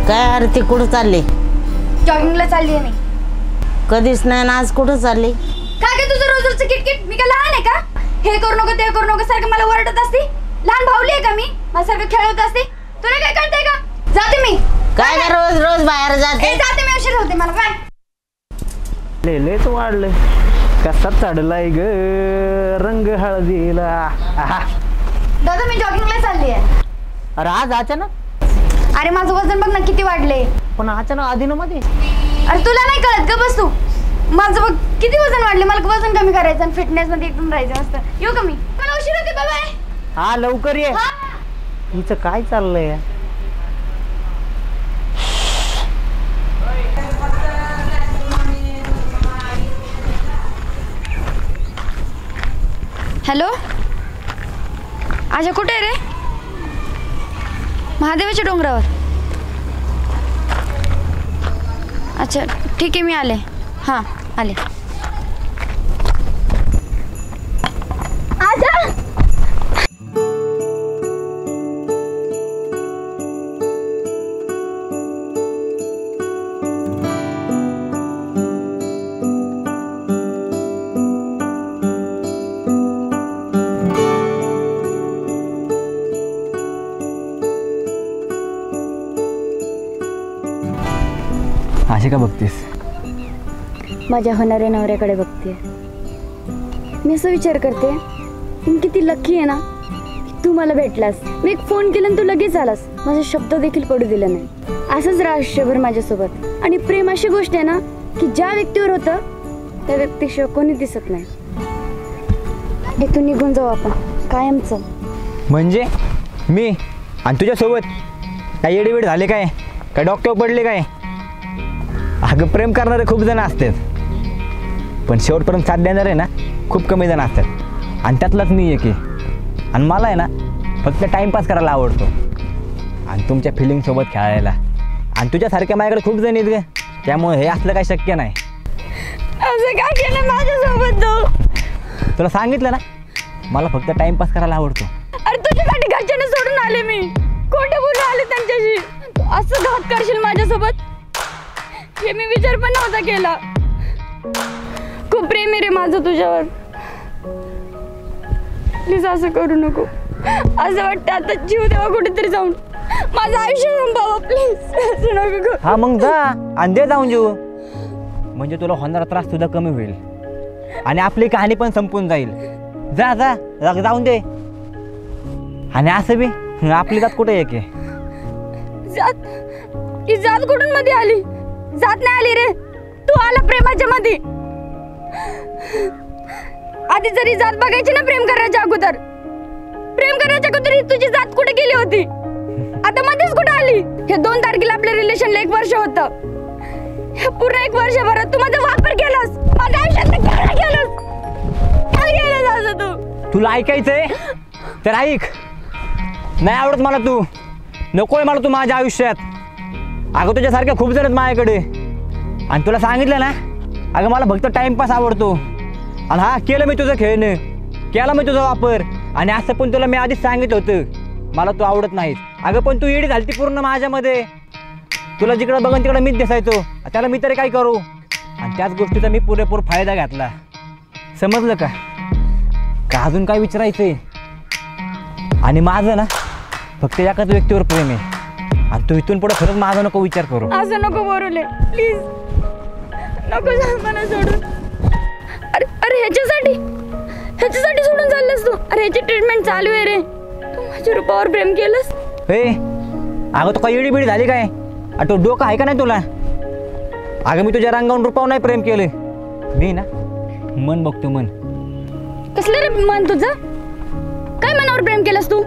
काय आरती कुठं चालली? जॉगिंगला चालली आहे मी. कधीच नाही ना, आज कुठं चालली? काय काय तुझं रोज रोजचं किटकिट? मी काय लहान आहे का? हे करू नको ते करू नको सारखं मला ओरडत असते. लहान भावली आहे का मी? मला सारखं खेळत असते. तुला काय कळतंय का? जाते मी. काय काय रोज रोज बाहेर जाते? जाते मी, उशीर होते मला. काय लेलेच वाढले, कसा चढलाय ग रंग हळदीला. दादा मी जॉगिंगला चालली आहे. अरे आज अचानक? अरे माझं वजन बघ ना किती वाढले. पण अचानक आधीनं मध्ये? अरे तुला नाही कळत ग, बस तू. माझं बघ किती वजन वाढले. मला वजन कमी करायचं आणि फिटनेस मध्ये एकदम राहायचं मस्त. येऊ का मी? मला उशीर होते बाबा. हा लवकर ये. हिचं काय चाललंय? हॅलो आजा, कुठे आहे रे? महादेवाच्या डोंगरावर. अच्छा ठीक आहे, मी आले. हां आले. आजा अशी का बघतीस? माझ्या होणाऱ्या नवऱ्याकडे बघते. मी असं विचार करते, मी किती लकी आहे ना, तू मला भेटलास. मी एक फोन केला आणि तू लगेच आलास. माझा शब्द देखील पडू दिला नाही. असंच राहा आयुष्यभर माझ्यासोबत. आणि प्रेम अशी गोष्ट आहे ना, की ज्या व्यक्तीवर होतं त्या व्यक्तीशिवाय कोणी दिसत नाही. इथून निघून जाऊ आपण कायमचं. म्हणजे मी आणि तुझ्यासोबत काय येडीवेड झाले काय? काय डॉक्टर पडले काय? अगं प्रेम करणारे खूप जण असतात, पण शेवटपर्यंत साथ देणारे ना खूप कमी जण असतात. आणि त्यातलाच मी एक आहे. आणि मला आहे ना फक्त टाईमपास करायला आवडतो आणि तुमच्या फिलिंगसोबत खेळायला. आणि तुझ्यासारख्या माझ्याकडे खूप जण आहेत ग, त्यामुळे हे असलं काही शक्य नाही. असं काय केलं माझ्यासोबत तू? तुला सांगितलं ना, मला फक्त टाईमपास करायला आवडतो. अरे तुझ्यासाठी घरच्यांना सोडून आले मी. खोटं बोलून आले त्यांच्याशी. तू असं घात करशील माझ्यासोबत हे मी विचार पण नव्हता केला. खूप प्रेम आहे रे माझं तुझ्यावर. प्लीज असं करू नको. असं वाटतं आता जीव देवा कुठेतरी जाऊन माझं आयुष्य संपावं. प्लीज असं नको करू. हा मग जा आणि दे जाऊन जीव, म्हणजे तुला होणारा त्रास सुद्धा कमी होईल आणि आपली कहाणी पण संपून जाईल. जा जा जाऊन दे. आणि असं बी आपली जात कुठे एक आहे? जात? ही जात कुठून मध्ये आली? जात नाही आली रे, तू आला प्रेमाच्या मध्ये. आधी जरी जात बघायची ना प्रेम करायच्या अगोदर. प्रेम करायच्या अगोदर ही तुझी जात कुठे गेली होती? आता मध्येच कुठे आली? हे 2 तारखेला आपल्या रिलेशनला 1 वर्ष होतं. हे पूर्ण 1 वर्षभरात तू माझा वापर केलास. माझ्या आयुष्यात काय केलंस? काय केलंस असं तू? तुला ऐकायचंय तर ऐक. नाही आवडत मला तू, नकोय मला तू माझ्या आयुष्यात. अगं तुझ्यासारख्या खूप जण आहेत माझ्याकडे. आणि तुला सांगितलं ना, अगं मला फक्त टाइमपास आवडतो. आणि हा केलं मी तुझं खेळणं, केला मी तुझा वापर. आणि असं पण तुला मी आधीच सांगितलं होतं मला तू आवडत नाहीस. अगं पण तू येडी झाली पूर्ण माझ्यामध्ये. तुला जिकडं बघन तिकडं मीच दिसायचो. त्याला मी तरी काय करू? आणि त्याच गोष्टीचा मी पुरेपूर फायदा घेतला. समजलं का? का अजून काय विचारायचंय? आणि माझं ना फक्त एकाच व्यक्तीवर प्रेम आहे. आणि तू इथून पुढे खरंच माझा नको विचार करू. असं नको बोलले प्लीज. नको जा मला सोडून. अरे अरे ह्याच्यासाठी सोडून चाललास तू? अरे ह्याची ट्रीटमेंट चालू आहे रे. तू माझ्या रूपावर प्रेम केलंस? हे अगं तू काय येडी बिडी झाली काय? तो डोकं आहे का नाही तुला? अगं मी तुझ्या रंगावून रूपावर नाही प्रेम केलं. मी ना मन बघतो, मन. कसलं रे मन तुझं? काय मनावर प्रेम केलंस तू?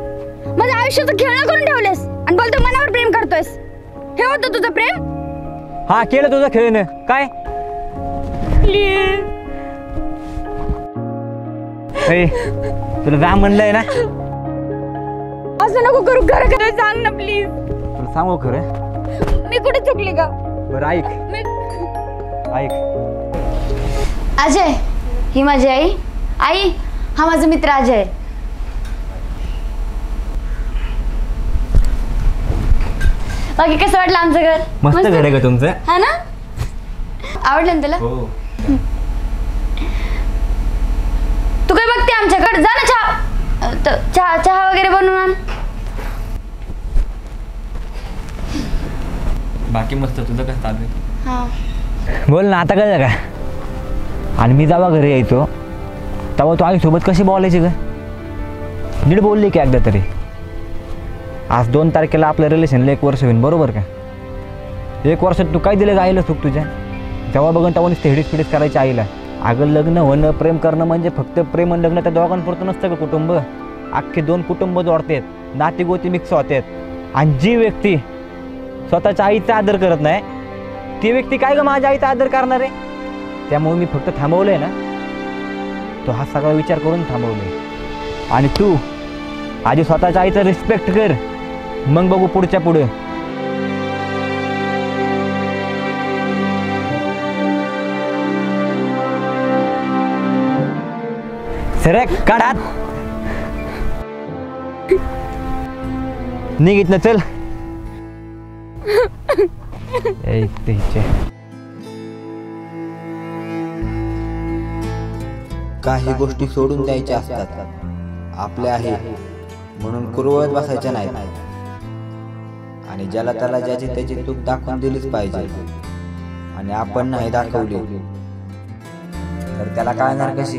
माझ्या आयुष्याचं खेळणं करून ठेवलेस आणि बोलतो मनावर प्रेम करतोयस. हे होतं तुझं प्रेम? हा केलं तुझं खेळणं काय? प्लीज हे तुला जा म्हणलंय ना. असं नको करू. खरं खरं सांग ना प्लीज. तुला सांगू खरं? मी कुठे चुकली का? बरं ऐक. ऐक अजय, ही माझी आई. आई हा माझा मित्र अजय. बाकी कसं वाटलं आमचं घर? मस्त घर आहे का तुमचं? हा ना? आवडलं ना तुला? हो. तू काय बघते आमच्याकडे? जा ना चहा वगैरे बनवून आण. बाकी मस्त. तुझं कसं चालू आहे? हा. बोल ना, आता कळलं का? आणि मी जेव्हा घरी यायचो तेव्हा तू आईसोबत कशी बोलायची ग? नीट बोलली की एकदा तरी? आज 2 तारखेला आपल्या रिलेशनला 1 वर्ष होईल, बरोबर का? 1 वर्षात तू काय दिलं का आईला सुख तुझ्या? जेव्हा बघून तेव्हा नुसते हिडीस करायची आईला. अगं लग्न होणं, प्रेम करणं म्हणजे फक्त प्रेम आणि लग्न त्या दोघांपुरतं नसतं का कुटुंब? अख्खे 2 कुटुंब जोडतात, नाती गोती मिक्स होतात. आणि जी व्यक्ती स्वतःच्या आईचा आदर करत नाही ती व्यक्ती काय ग माझ्या आईचा आदर करणार आहे? त्यामुळे मी फक्त थांबवलंय ना, तो हा सगळा विचार करून थांबवलंय. आणि तू आधी स्वतःच्या आईचा रिस्पेक्ट कर, मग बघू पुढच्या पुढे. सरे काढात निघित ना, चल. काही गोष्टी सोडून द्यायच्या असतात, आपल्या आहे म्हणून कुरवत बसायच्या नाही. आणि ज्याला त्याला ज्याची त्याची चूक दाखवून दिलीच पाहिजे. आणि आपण नाही दाखवली तर त्याला कळणार कशी?